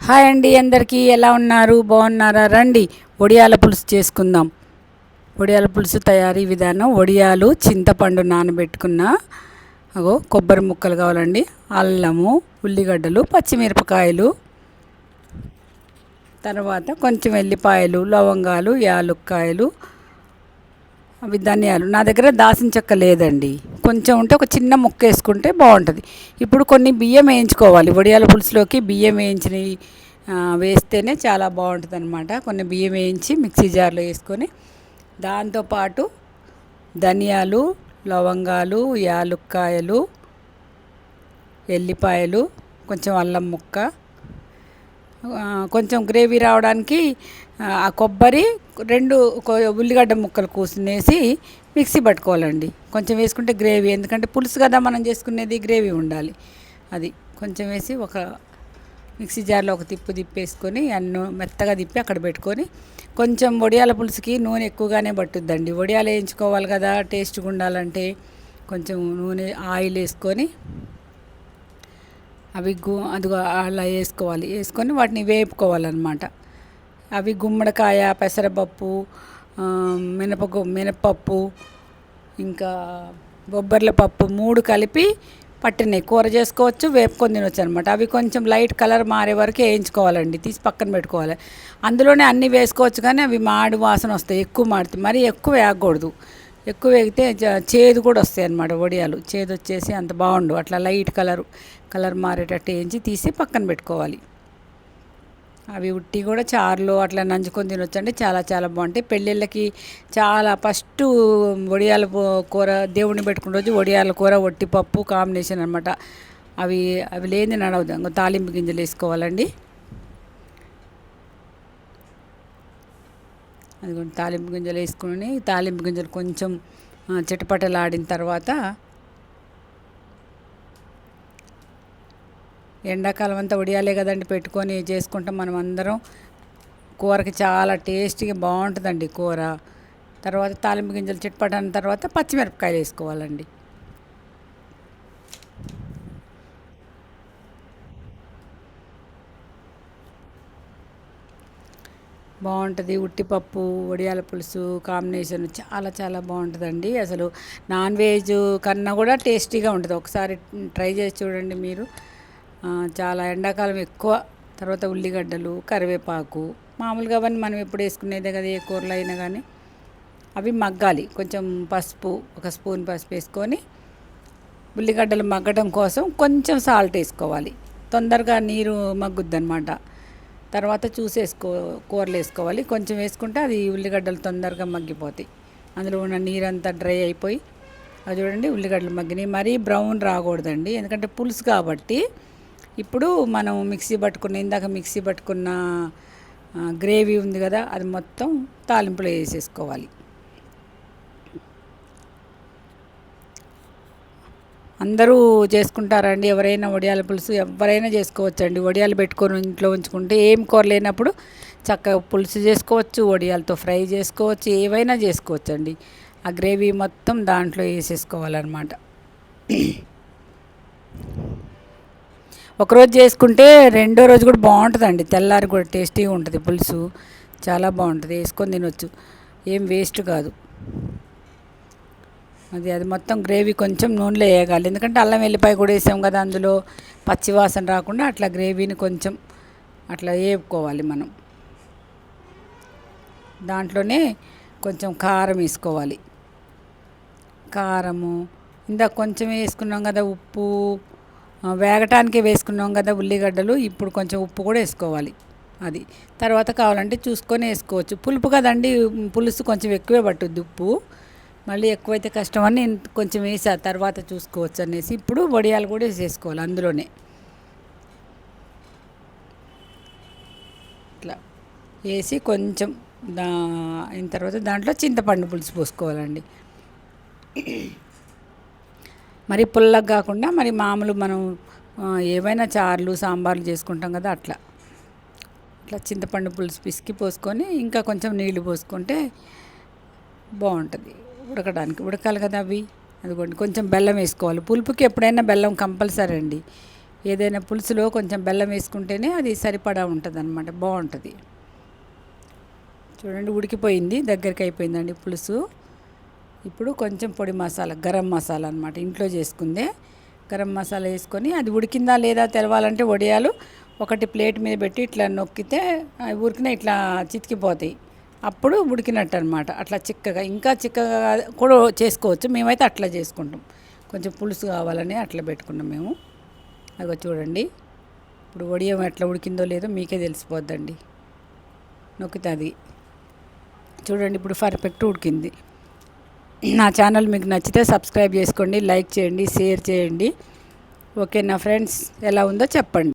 Hi అండి, అందరికీ ఎలా ఉన్నారు? బాగున్నారా? రండి వడియాల పులుసు చేసుకుందాం. వడియాల పులుసు తయారీ విధానం: వడియాలు, చింతపండు నానబెట్టుకున్న కొబ్బరి ముక్కలు కావాలండి, అల్లము, ఉల్లిగడ్డలు, పచ్చిమిరపకాయలు, తర్వాత కొంచెం ఎల్లిపాయలు, లవంగాలు, యాలుక్కాయలు, అవి ధనియాలు. నా దగ్గర దాసిన చెక్క లేదండి, కొంచెం ఉంటే ఒక చిన్న ముక్క వేసుకుంటే బాగుంటుంది. ఇప్పుడు కొన్ని బియ్యం వేయించుకోవాలి. వడియాల పులుసులోకి బియ్యం వేయించినవి వేస్తేనే చాలా బాగుంటుంది అనమాట. కొన్ని బియ్యం వేయించి మిక్సీ జార్లో వేసుకొని, దాంతోపాటు ధనియాలు, లవంగాలు, యాలుక్కాయలు, ఎల్లిపాయలు, కొంచెం అల్లం ముక్క, కొంచెం గ్రేవీ రావడానికి ఆ కొబ్బరి, రెండు ఉల్లిగడ్డ ముక్కలు కూసినేసి మిక్సీ పట్టుకోవాలండి. కొంచెం వేసుకుంటే గ్రేవీ, ఎందుకంటే పులుసు కదా మనం చేసుకునేది, గ్రేవీ ఉండాలి. అది కొంచెం వేసి ఒక మిక్సీ జార్లో ఒక తిప్పేసుకొని అన్ను మెత్తగా తిప్పి అక్కడ పెట్టుకొని, కొంచెం వడియాల పులుసుకి నూనె ఎక్కువగానే పట్టుద్దండి. వడియాలు వేయించుకోవాలి కదా, టేస్ట్గా ఉండాలంటే కొంచెం నూనె, ఆయిల్ వేసుకొని అవి అదిగో అలా వేసుకొని వాటిని వేపుకోవాలన్నమాట. అవి గుమ్మడికాయ, పెసరపప్పు, మినపప్పు, ఇంకా బొబ్బర్ల పప్పు 3 కలిపి పట్టినాయి. కూర చేసుకోవచ్చు, వేపుకొని తినవచ్చు అనమాట. అవి కొంచెం లైట్ కలర్ మారే వరకు వేయించుకోవాలండి, తీసి పక్కన పెట్టుకోవాలి. అందులోనే అన్నీ వేసుకోవచ్చు, కానీ అవి మాడి వాసన వస్తాయి, ఎక్కువ మాడితే. మరీ ఎక్కువ వేగకూడదు, ఎక్కువ వేగితే చేదు కూడా వస్తాయి అన్నమాట. వడియాలు చేదు వచ్చేసి అంత బాగుండు. అట్లా లైట్ కలర్ మారేటట్టు వేయించి తీసి పక్కన పెట్టుకోవాలి. అవి ఉట్టి కూడా చారులో అట్లా నంచుకొని తినొచ్చండి, చాలా చాలా బాగుంటాయి. పెళ్ళిళ్ళకి చాలా ఫస్ట్ వడియాల కూర దేవుడిని పెట్టుకున్న రోజు వడియాల కూర, వట్టిపప్పు కాంబినేషన్ అనమాట. అవి లేని నడవదు. తాలింపు గింజలు వేసుకోవాలండి. అది తాలింపు గింజలు వేసుకుని, తాలింపు గింజలు కొంచెం చిటపటలాడిన తర్వాత, ఎండాకాలం అంతా వడియాలే కదండి పెట్టుకొని చేసుకుంటాం మనం అందరం. కూరకి చాలా టేస్టీగా బాగుంటుందండి కూర. తర్వాత తాలింపు గింజలు చిటపటన తర్వాత పచ్చిమిరపకాయలు వేసుకోవాలండి. బాగుంటుంది. ఉట్టిపప్పు వడియాల పులుసు కాంబినేషన్ చాలా చాలా బాగుంటుందండి. అసలు నాన్ వెజ్ కన్నా కూడా టేస్టీగా ఉంటుంది. ఒకసారి ట్రై చేసి చూడండి మీరు. చాలా ఎండాకాలం ఎక్కువ. తర్వాత ఉల్లిగడ్డలు, కరివేపాకు, మామూలుగా అవన్నీ మనం ఎప్పుడు వేసుకునేదే కదా, ఏ కూరలు అయినా కానీ. అవి మగ్గాలి. కొంచెం పసుపు, ఒక స్పూన్ పసుపు వేసుకొని, ఉల్లిగడ్డలు మగ్గడం కోసం కొంచెం సాల్ట్ వేసుకోవాలి. తొందరగా నీరు మగ్గుద్ది అనమాట. తర్వాత కూరలు వేసుకోవాలి. కొంచెం వేసుకుంటే అది ఉల్లిగడ్డలు తొందరగా మగ్గిపోతాయి. అందులో ఉన్న నీరంతా డ్రై అయిపోయి, అది చూడండి ఉల్లిగడ్డలు మగ్గినాయి. మరీ బ్రౌన్ రాకూడదండి, ఎందుకంటే పులుసు కాబట్టి. ఇప్పుడు మనం ఇందాక మిక్సీ పట్టుకున్న గ్రేవీ ఉంది కదా, అది మొత్తం తాలింపులో వేసేసుకోవాలి. అందరూ చేసుకుంటారండి. ఎవరైనా వడియాల పులుసు ఎవరైనా చేసుకోవచ్చండి. వడియాలు పెట్టుకొని ఇంట్లో ఉంచుకుంటే ఏం కూర లేనప్పుడు చక్కగా పులుసు చేసుకోవచ్చు, వడియాలతో ఫ్రై చేసుకోవచ్చు, ఏవైనా చేసుకోవచ్చండి. ఆ గ్రేవీ మొత్తం దాంట్లో వేసేసుకోవాలన్నమాట. ఒకరోజు చేసుకుంటే రెండో రోజు కూడా బాగుంటుందండి. తెల్లారి కూడా టేస్టీగా ఉంటుంది పులుసు, చాలా బాగుంటుంది. వేసుకొని తినొచ్చు, ఏం వేస్ట్ కాదు. అది మొత్తం గ్రేవీ కొంచెం నూనెలో వేయగాలి, ఎందుకంటే అల్లం వెల్లిపాయ కూడా వేసాం కదా అందులో, పచ్చి వాసన రాకుండా అట్లా గ్రేవీని కొంచెం అట్లా వేపుకోవాలి మనం. దాంట్లోనే కొంచెం కారం వేసుకోవాలి. కారము ఇందాక కొంచెం వేసుకున్నాం కదా, ఉప్పు వేగటానికే వేసుకున్నాం కదా ఉల్లిగడ్డలు, ఇప్పుడు కొంచెం ఉప్పు కూడా వేసుకోవాలి. అది తర్వాత కావాలంటే చూసుకొని వేసుకోవచ్చు. పులుపు కదండి, పులుసు కొంచెం ఎక్కువే పట్టుద్ది ఉప్పు. మళ్ళీ ఎక్కువైతే కష్టమని కొంచెం వేసా, తర్వాత చూసుకోవచ్చు అనేసి. ఇప్పుడు వడియాలు కూడా వేసేసుకోవాలి అందులోనే. ఇట్లా వేసి కొంచెం అయిన తర్వాత దాంట్లో చింతపండు పులుసు పోసుకోవాలండి. మరి పుల్లగా కాకుండా, మరి మామూలు మనం ఏవైనా చారులు, సాంబార్లు చేసుకుంటాం కదా, అట్లా చింతపండు పులుసు పిసికి పోసుకొని, ఇంకా కొంచెం నీళ్లు పోసుకుంటే బాగుంటుంది. ఉడకాలి కదా అవి. అదిగోండి కొంచెం బెల్లం వేసుకోవాలి. పులుపుకి ఎప్పుడైనా బెల్లం కంపల్సరీ అండి. ఏదైనా పులుసులో కొంచెం బెల్లం వేసుకుంటేనే అది సరిపడా ఉంటుంది అనమాట, బాగుంటుంది. చూడండి ఉడికిపోయింది, దగ్గరికి అయిపోయిందండి పులుసు. ఇప్పుడు కొంచెం పొడి మసాలా, గరం మసాలా అనమాట, ఇంట్లో చేసుకుందే గరం మసాలా వేసుకొని అది ఉడికిందా లేదా తెలవాలంటే వడియాలు ఒకటి ప్లేట్ మీద పెట్టి ఇట్లా నొక్కితే ఊరికినే ఇట్లా చితికిపోతాయి, అప్పుడు ఉడికినట్టు అనమాట. అట్లా చిక్కగా, ఇంకా చిక్కగా కూడా చేసుకోవచ్చు, మేమైతే అట్లా చేసుకుంటాం. కొంచెం పులుసు కావాలని అట్లా పెట్టుకున్నాం మేము. అదిగో చూడండి, ఇప్పుడు వడియం ఎట్లా ఉడికిందో లేదో మీకే తెలిసిపోద్దండి నొక్కితే. అది చూడండి ఇప్పుడు పర్ఫెక్ట్ ఉడికింది. నా ఛానల్ మీకు నచ్చితే సబ్స్క్రైబ్ చేసుకోండి, లైక్ చేయండి, షేర్ చేయండి. ఓకే నా ఫ్రెండ్స్, ఎలా ఉందో చెప్పండి.